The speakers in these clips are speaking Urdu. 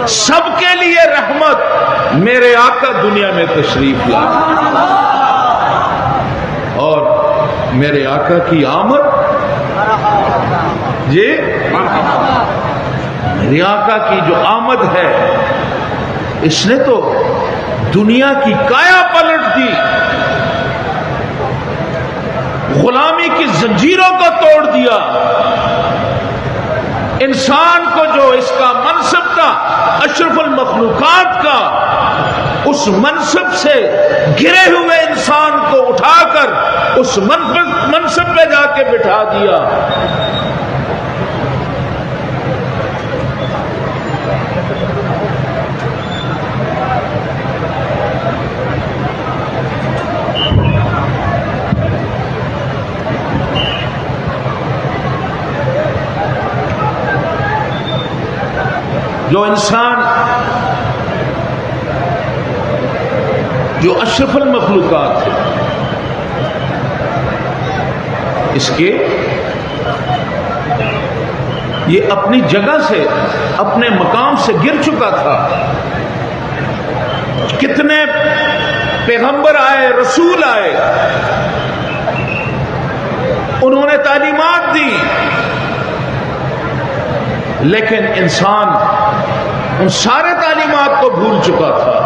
سب کے لیے رحمت میرے آقا دنیا میں تشریف لائے، اور میرے آقا کی آمد میرے آقا کی جو آمد ہے اس نے تو دنیا کی کایا پلٹ دی، غلامی کی زنجیروں کو توڑ دیا، انسان کو جو اس کا منصب تھا اشرف المخلوقات کا، اس منصب سے گرے ہوئے انسان کو اٹھا کر اس منصب پہ جا کے بٹھا دیا۔ جو انسان جو اشرف المخلوقات ہے، اس کے یہ اپنی جگہ سے اپنے مقام سے گر چکا تھا۔ کتنے پیغمبر آئے، رسول آئے، انہوں نے تعلیمات دی، لیکن انسان ان سارے تعلیمات کو بھول چکا تھا۔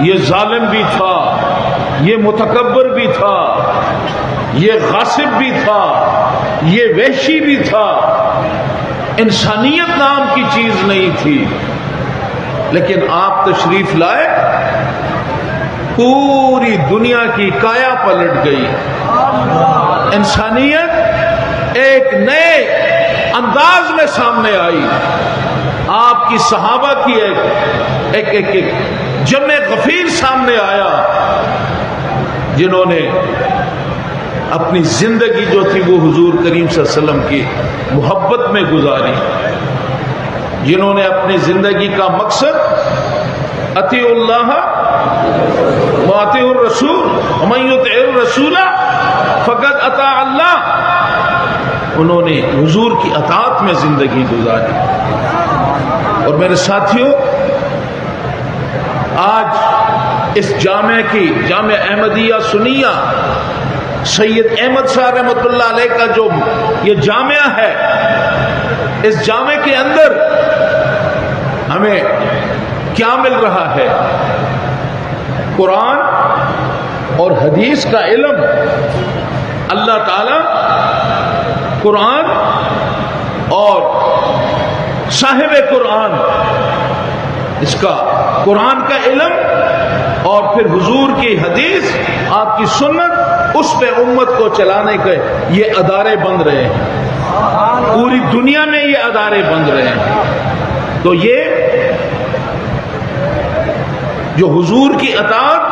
یہ ظالم بھی تھا، یہ متکبر بھی تھا، یہ غاصب بھی تھا، یہ وحشی بھی تھا، انسانیت نام کی چیز نہیں تھی، لیکن آپ تشریف لائے، پوری دنیا کی کایا پلٹ گئی، انسانیت ایک نئے انداز میں سامنے آئی۔ آپ کی صحابہ کی ایک جمع غفیر سامنے آیا، جنہوں نے اپنی زندگی جو تھی وہ حضور کریم صلی اللہ علیہ وسلم کی محبت میں گزاری، جنہوں نے اپنی زندگی کا مقصد اطیعوا اللہ واطیعوا الرسول ومن یطع الرسول فقد اطاع اللہ، انہوں نے حضور کی اطاعت میں زندگی گزاری۔ اور میرے ساتھیوں، آج اس جامع احمدیہ سنیہ سید احمد شاہ رحمۃ اللہ علیہ کا جو یہ جامعہ ہے، اس جامع کے اندر ہمیں کیا مل رہا ہے؟ قرآن اور حدیث کا علم۔ اللہ تعالی قرآن اور صاحب قرآن، اس کا قرآن کا علم اور پھر حضور کی حدیث، آپ کی سنت، اس پہ امت کو چلانے کے یہ ادارے بن رہے ہیں، پوری دنیا میں یہ ادارے بن رہے ہیں۔ تو یہ جو حضور کی اطاعت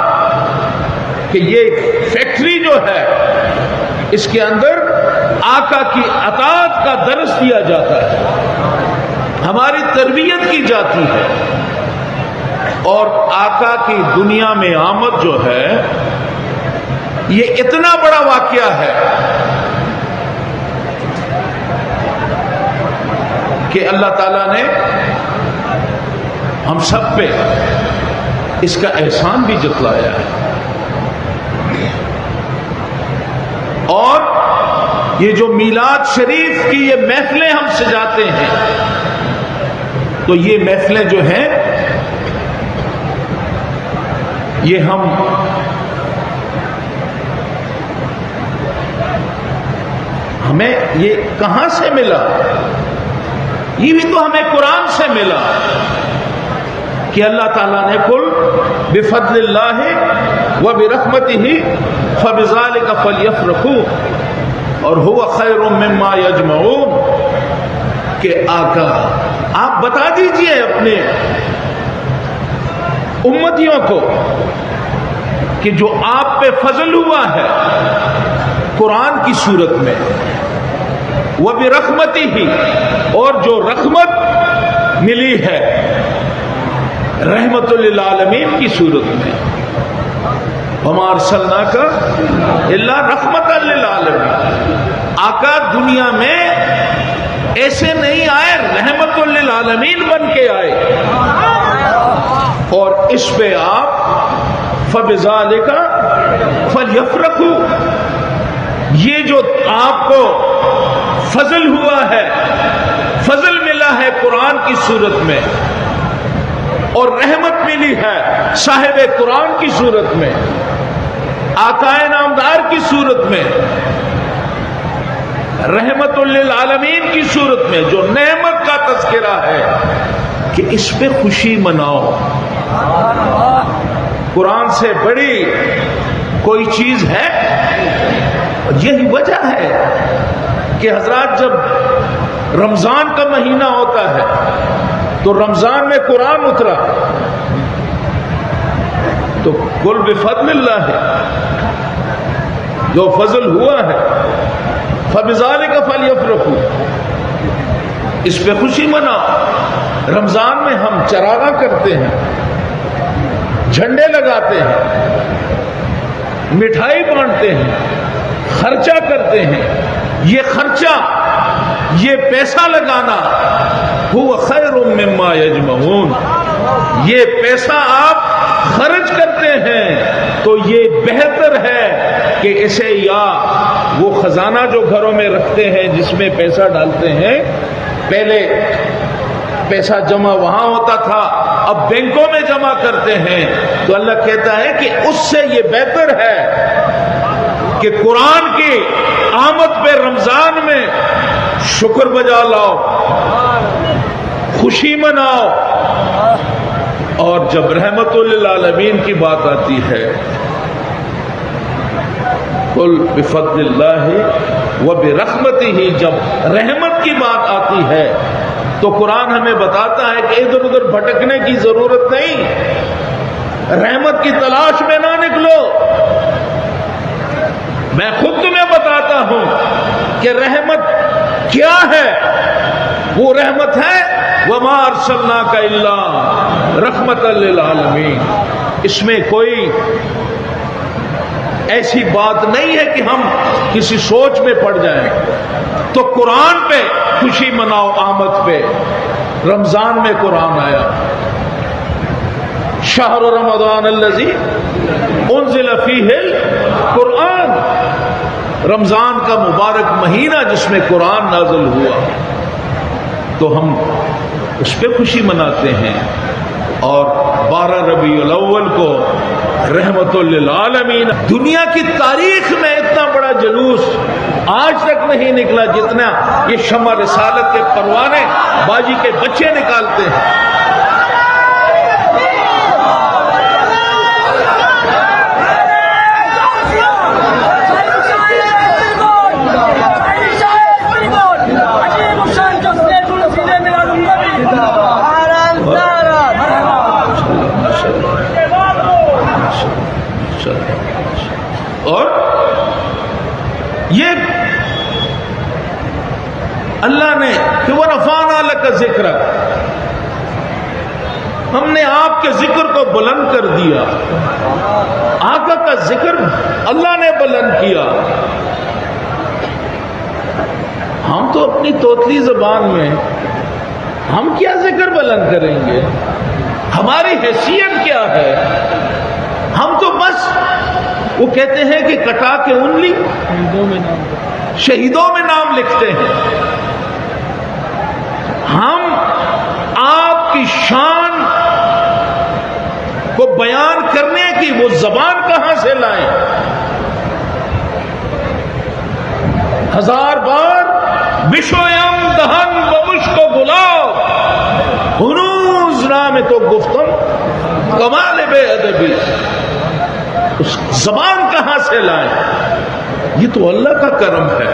کہ یہ فیکٹری جو ہے، اس کے اندر آقا کی اطاعت کا درس دیا جاتا ہے، ہماری تربیت کی جاتی ہے، اور آقا کی دنیا میں آمد جو ہے یہ اتنا بڑا واقعہ ہے کہ اللہ تعالیٰ نے ہم سب پہ اس کا احسان بھی جتلایا ہے۔ اور یہ جو میلاد شریف کی یہ محفلیں ہم سجاتے ہیں، تو یہ محفلیں جو ہیں یہ ہمیں یہ کہاں سے ملا؟ یہ بھی تو ہمیں قرآن سے ملا کہ اللہ تعالیٰ نے قل بفضل اللہ وبرحمتہ فبذلک فلیفرحوا اور هو خیر مما یجمعون، کہ آقا آپ بتا دیجئے اپنے امتیوں کو کہ جو آپ پہ فضل ہوا ہے قرآن کی صورت میں، وبرحمتہ، اور جو رحمت ملی ہے رحمت للعالمین کی صورت میں، وما ارسلناک الا رحمت للعالمین۔ آقا دنیا میں ایسے نہیں آئے، رحمت للعالمین بن کے آئے، اور اس پہ آپ فَبِذَالِكَ فَلْيَفْرَحُوا، یہ جو آپ کو فضل ہوا ہے، فضل ملا ہے قرآن کی صورت میں، اور رحمت ملی ہے صاحب قرآن کی صورت میں، آقا نامدار کی صورت میں، رحمت للعالمین کی صورت میں، جو نعمت کا تذکرہ ہے کہ اس پہ خوشی مناؤ۔ قرآن سے بڑی کوئی چیز ہے؟ یہی وجہ ہے کہ حضرات جب رمضان کا مہینہ ہوتا ہے تو رمضان میں قرآن اترا تو قل بفضل اللہ ہے، جو فضل ہوا ہے، فَبِذَالِكَ فَلْيَفْرَحُوا، اس پہ خوشی مناؤ۔ رمضان میں ہم چراغاں کرتے ہیں، جھنڈے لگاتے ہیں، مٹھائی بانٹتے ہیں، خرچہ کرتے ہیں۔ یہ خرچہ، یہ پیسہ لگانا، هُوَ خَيْرٌ مِّمَّا يَجْمَعُونَ، یہ پیسہ آپ خرچ کرتے ہیں تو یہ بہتر ہے کہ اسے یا وہ خزانہ جو گھروں میں رکھتے ہیں جس میں پیسہ ڈالتے ہیں، پہلے پیسہ جمع وہاں ہوتا تھا، اب بینکوں میں جمع کرتے ہیں، تو اللہ کہتا ہے کہ اس سے یہ بہتر ہے کہ قرآن کی آمد پہ رمضان میں شکر بجا لاؤ، خوشی مناؤ، اور جب رحمت للعالمین کی بات آتی ہے، قل بفضل اللہ وبرحمتہ، جب رحمت کی بات آتی ہے تو قرآن ہمیں بتاتا ہے کہ ادھر ادھر بھٹکنے کی ضرورت نہیں، رحمت کی تلاش میں نہ نکلو۔ میں خود تمہیں بتاتا ہوں کہ رحمت کیا ہے۔ وہ رحمت ہے وَمَا أَرْسَلْنَاكَ إِلَّا رَحْمَةً لِّلْعَالَمِينَ، اس میں کوئی ایسی بات نہیں ہے کہ ہم کسی سوچ میں پڑ جائیں۔ تو قرآن پہ خوشی مناؤ، آمد پہ۔ رمضان میں قرآن آیا، شہر رمضان الذی انزل فیہ القرآن، رمضان کا مبارک مہینہ جس میں قرآن نازل ہوا، تو ہم اس پہ خوشی مناتے ہیں۔ اور 12 ربیع الاول کو رحمت للعالمین، دنیا کی تاریخ میں اتنا بڑا جلوس آج تک نہیں نکلا جتنا یہ شمع رسالت کے پروانے باجی کے بچے نکالتے ہیں۔ اور یہ اللہ نے کہ وَرَفَعْنَا لَكَ ذِكْرَكَ، ہم نے آپ کے ذکر کو بلند کر دیا۔ آقا کا ذکر اللہ نے بلند کیا۔ ہم تو اپنی توتلی زبان میں ہم کیا ذکر بلند کریں گے؟ ہماری حیثیت کیا ہے؟ ہم تو بس وہ کہتے ہیں کہ کٹا کے انگلی شہیدوں میں نام لکھتے ہیں۔ ہم آپ کی شان کو بیان کرنے کی وہ زبان کہاں سے لائیں؟ 1000 بار بشویم دہن بمشک و گلاب، ہنوز نام تو گفتم کمال بے ادبی، اس زبان کہاں سے لائیں؟ یہ تو اللہ کا کرم ہے،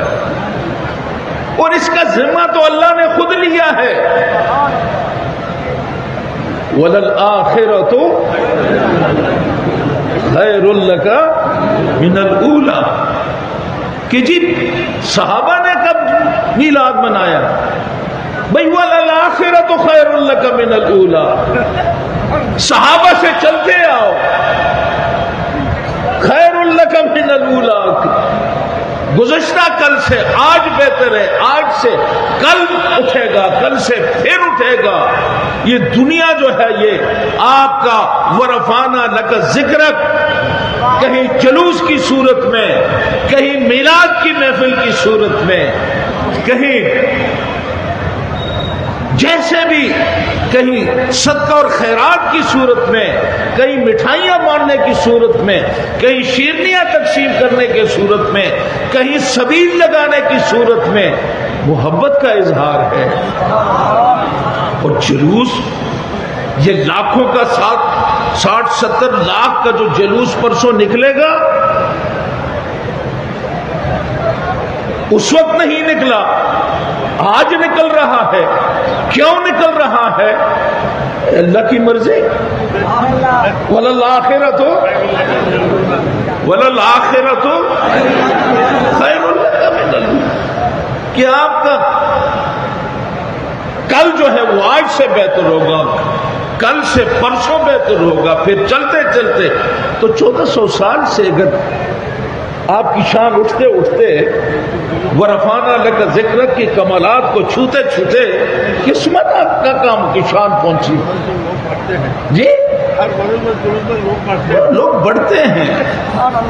اور اس کا ذمہ تو اللہ نے خود لیا ہے۔ وَلَلْآخِرَةُ خَيْرٌ لَكَ مِنَ الْأُولَى، کہ جی صحابہ نے کب میلاد منایا؟ بھئی وَلَلْآخِرَةُ خَيْرٌ لَكَ مِنَ الْأُولَى، صحابہ سے چلتے آؤ، خیر لک من الاولی، گزشتہ کل سے آج بہتر ہے، آج سے کل اٹھے گا، کل سے پھر اٹھے گا۔ یہ دنیا جو ہے یہ آپ کا ورفانہ لک ذکرک، کہیں جلوس کی صورت میں، کہیں میلاد کی محفل کی صورت میں، کہیں جیسے بھی، کہیں صدقہ اور خیرات کی صورت میں، کہیں مٹھائیاں بانٹنے کی صورت میں، کہیں شیرنیاں تقسیم کرنے کی صورت میں، کہیں سبیل لگانے کی صورت میں محبت کا اظہار ہے۔ اور جلوس یہ لاکھوں کا 60-70 لاکھ کا جو جلوس پرسوں نکلے گا، اس وقت نہیں نکلا، آج نکل رہا ہے۔ کیوں نکل رہا ہے؟ اللہ کی مرضی۔ وَلَلْآخِرَةُ خَيْرٌ لَكَ مِنَ الْأُولَىٰ، کہ آپ کا کل جو ہے وہ آج سے بہتر ہوگا، کل سے پرسوں بہتر ہوگا، پھر چلتے چلتے تو 1400 سال سے اگر آپ کی شان اٹھتے اٹھتے ورفانہ لک ذکر کی کمالات کو چھوتے چھوتے قسمت آپ کا کام کی شان پہنچی جی۔ لوگ بڑھتے ہیں،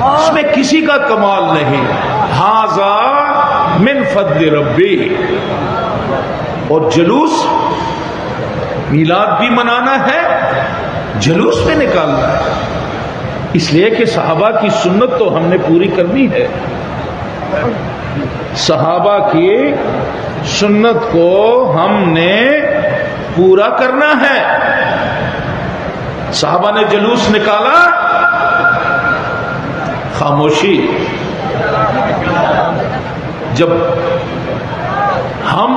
اس میں کسی کا کمال نہیں۔ ھذا من فضل ربی۔ اور جلوس میلاد بھی منانا ہے، جلوس بھی نکالنا ہے، اس لیے کہ صحابہ کی سنت تو ہم نے پوری کرنی ہے۔ صحابہ کی سنت کو ہم نے پورا کرنا ہے۔ صحابہ نے جلوس نکالا، خاموشی۔ جب ہم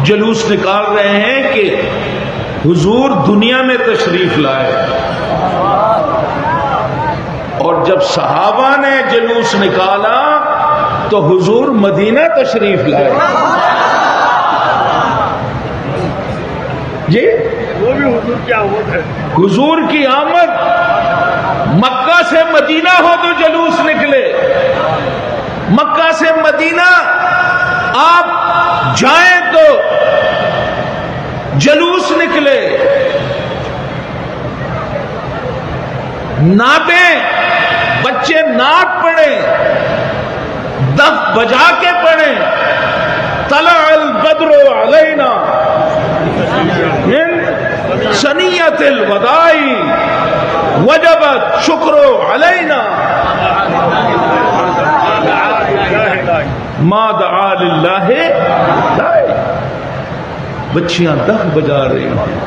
جلوس نکال رہے ہیں کہ حضور دنیا میں تشریف لائے، اور جب صحابہ نے جلوس نکالا تو حضور مدینہ تشریف لائے جی۔ وہ بھی حضور کی آمد ہے، حضور کی آمد۔ مکہ سے مدینہ ہو تو جلوس نکلے، مکہ سے مدینہ آپ جائیں تو جلوس نکلے، نعتیں بچے نعت پڑھیں، دف بجا کے پڑھیں، طلع البدر علینا من ثنیۃ الوداع وجبت شکر علینا ما دعا للہ داعی۔ بچیاں دف بجا رہی ہیں،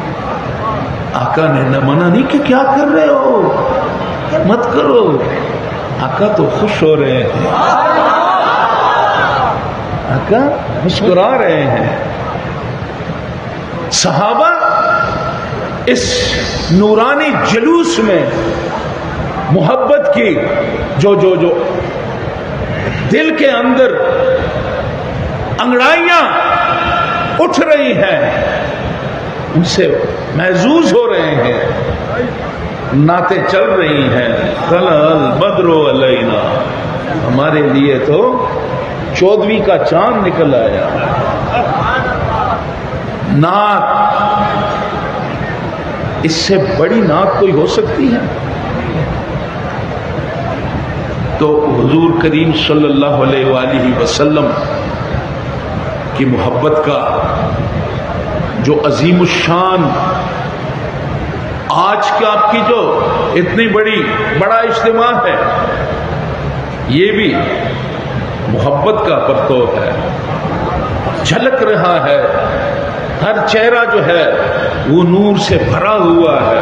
آقا نے نہ منع نہیں کہ کیا کر رہے ہو، مت کرو۔ آقا تو خوش ہو رہے ہیں، آقا مسکرا رہے ہیں۔ صحابہ اس نورانی جلوس میں محبت کی جو دل کے اندر انگڑائیاں اٹھ رہی ہیں، ان سے محظوظ ہو رہے ہیں، نعتیں چل رہی ہیں۔ طلع البدر علینا، ہمارے لیے تو 14ویں کا چاند نکل آیا۔ نعت، اس سے بڑی نعت کوئی ہو سکتی ہے؟ تو حضور کریم صلی اللہ علیہ وآلہ وسلم کی محبت کا جو عظیم الشان آج کا آپ کی جو اتنی بڑا اجتماع ہے، یہ بھی محبت کا پرتو ہے، جھلک رہا ہے۔ ہر چہرہ جو ہے وہ نور سے بھرا ہوا ہے،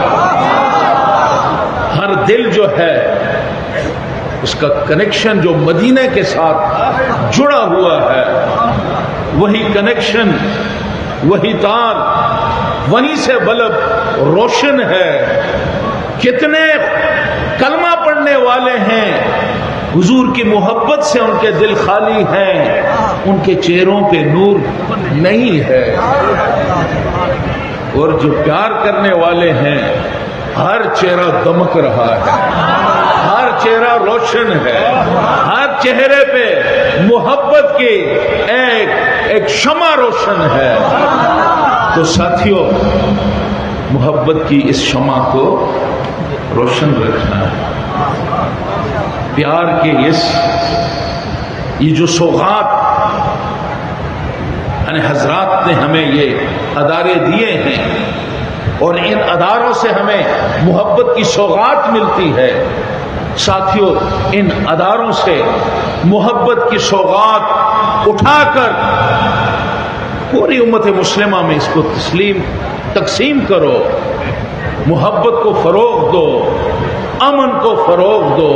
ہر دل جو ہے اس کا کنیکشن جو مدینہ کے ساتھ جڑا ہوا ہے، وہی کنیکشن، وہی تار، وہیں سے بلب روشن ہے۔ کتنے کلمہ پڑھنے والے ہیں، حضور کی محبت سے ان کے دل خالی ہیں، ان کے چہروں پہ نور نہیں ہے۔ اور جو پیار کرنے والے ہیں، ہر چہرہ دمک رہا ہے، ہر چہرہ روشن ہے، ہر چہرے پہ محبت کی ایک شمع روشن ہے۔ تو ساتھیوں، محبت کی اس شمع کو روشن رکھنا ہے۔ پیار کے یہ جو سوغات یعنی حضرات نے ہمیں یہ ادارے دیے ہیں اور ان اداروں سے ہمیں محبت کی سوغات ملتی ہے، ساتھیوں ان اداروں سے محبت کی سوغات اٹھا کر پوری امت مسلمہ میں اس کو تقسیم کرو، محبت کو فروغ دو، امن کو فروغ دو۔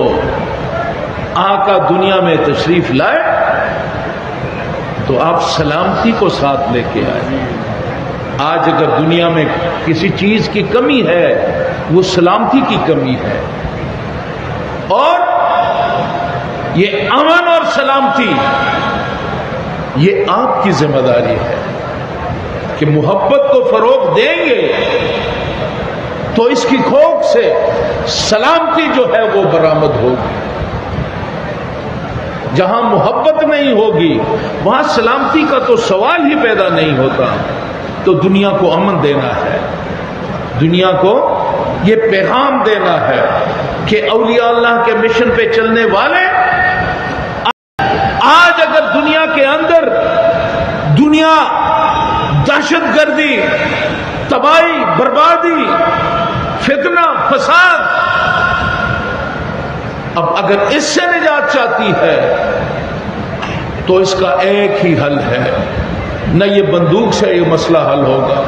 آقا دنیا میں تشریف لائے تو آپ سلامتی کو ساتھ لے کے آئے۔ آج اگر دنیا میں کسی چیز کی کمی ہے وہ سلامتی کی کمی ہے، اور یہ امن اور سلامتی یہ آپ کی ذمہ داری ہے کہ محبت کو فروغ دیں گے تو اس کی کھوک سے سلامتی جو ہے وہ برآمد ہوگی۔ جہاں محبت نہیں ہوگی وہاں سلامتی کا تو سوال ہی پیدا نہیں ہوتا۔ تو دنیا کو امن دینا ہے، دنیا کو یہ پیغام دینا ہے کہ اولیاء اللہ کے مشن پہ چلنے والے آج اگر دنیا کے اندر دنیا دہشت گردی، تباہی، بربادی، فتنہ، فساد، اب اگر اس سے نجات چاہتی ہے تو اس کا ایک ہی حل ہے، نہ یہ بندوق سے یہ مسئلہ حل ہوگا،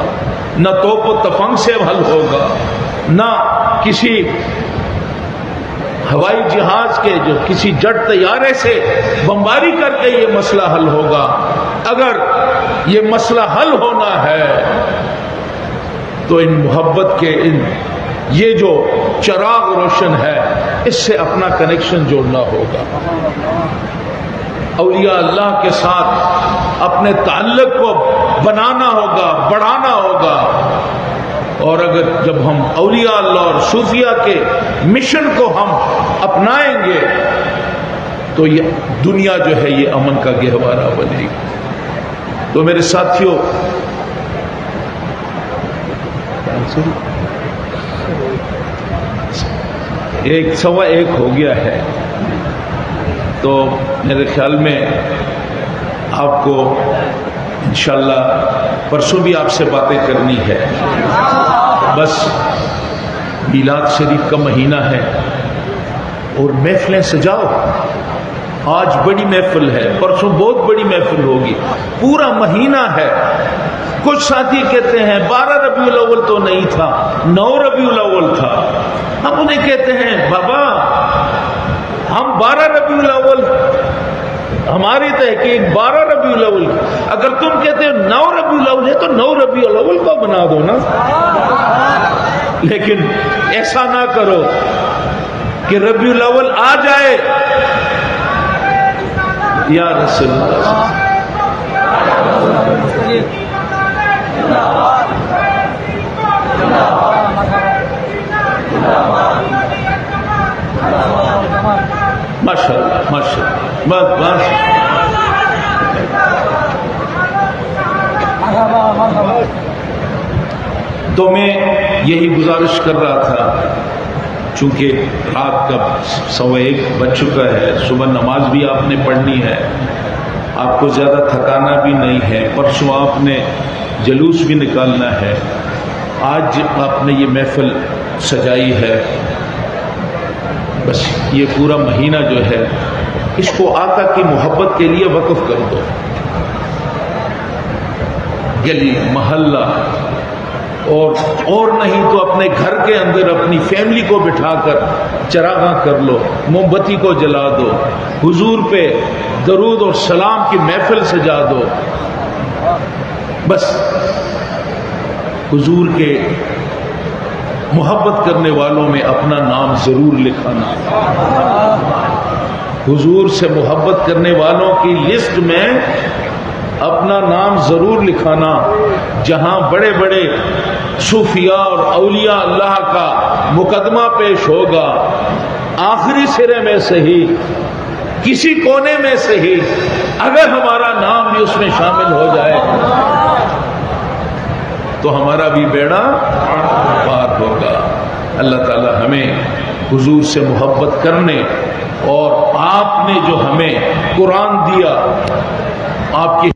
نہ توپ و تفنگ سے حل ہوگا، نہ کسی ہوائی جہاز کے جو کسی جٹ طیارے سے بمباری کر کے یہ مسئلہ حل ہوگا۔ اگر یہ مسئلہ حل ہونا ہے تو ان محبت کے یہ جو چراغ روشن ہے اس سے اپنا کنیکشن جوڑنا ہوگا، اولیاء اللہ کے ساتھ اپنے تعلق کو بنانا ہوگا، بڑھانا ہوگا۔ اور اگر جب ہم اولیاء اللہ اور صوفیاء کے مشن کو ہم اپنائیں گے تو یہ دنیا جو ہے یہ امن کا گہوارہ بنے گی۔ تو میرے ساتھیوں، ایک سوا ایک ہو گیا ہے، تو میرے خیال میں آپ کو انشاءاللہ پرسوں بھی آپ سے باتیں کرنی ہے۔ بس میلاد شریف کا مہینہ ہے اور محفلیں سجاؤ۔ آج بڑی محفل ہے، پرسوں بہت بڑی محفل ہوگی، پورا مہینہ ہے۔ کچھ ساتھی کہتے ہیں 12 ربیع الاول تو نہیں تھا، 9 ربیع الاول تھا۔ ہم انہیں کہتے ہیں بابا ہم 12 ربیع الاول، ہماری تحقیق 12 ربیع الاول، اگر تم کہتے ہو 9 ربیع الاول ہے تو 9 ربیع الاول کو بنا دو نا۔ لیکن ایسا نہ کرو کہ ربیع الاول آ جائے یا رسول اللہ ماشاءاللہ ماشاءاللہ بس تو میں یہی گزارش کر رہا تھا، چونکہ رات کا 1:15 بج چکا ہے، صبح نماز بھی آپ نے پڑھنی ہے، آپ کو زیادہ تھکانا بھی نہیں ہے، پرسوں آپ نے جلوس بھی نکالنا ہے، آج آپ نے یہ محفل سجائی ہے، بس یہ پورا مہینہ جو ہے اس کو آقا کی محبت کے لیے وقف کر دو۔ گلی محلہ اور نہیں تو اپنے گھر کے اندر اپنی فیملی کو بٹھا کر چراغاں کر لو، موم بتی کو جلا دو، حضور پہ درود اور سلام کی محفل سجا دو، بس حضور کے محبت کرنے والوں میں اپنا نام ضرور لکھانا، حضور سے محبت کرنے والوں کی لسٹ میں اپنا نام ضرور لکھانا۔ جہاں بڑے بڑے صوفیاء اور اولیاء اللہ کا مقدمہ پیش ہوگا آخری سرے میں سے ہی کسی کونے میں سے ہی اگر ہمارا نام بھی اس میں شامل ہو جائے تو ہمارا بھی بیڑا پار ہوگا۔ اللہ تعالی ہمیں حضور سے محبت کرنے اور آپ نے جو ہمیں قرآن دیا آپ کی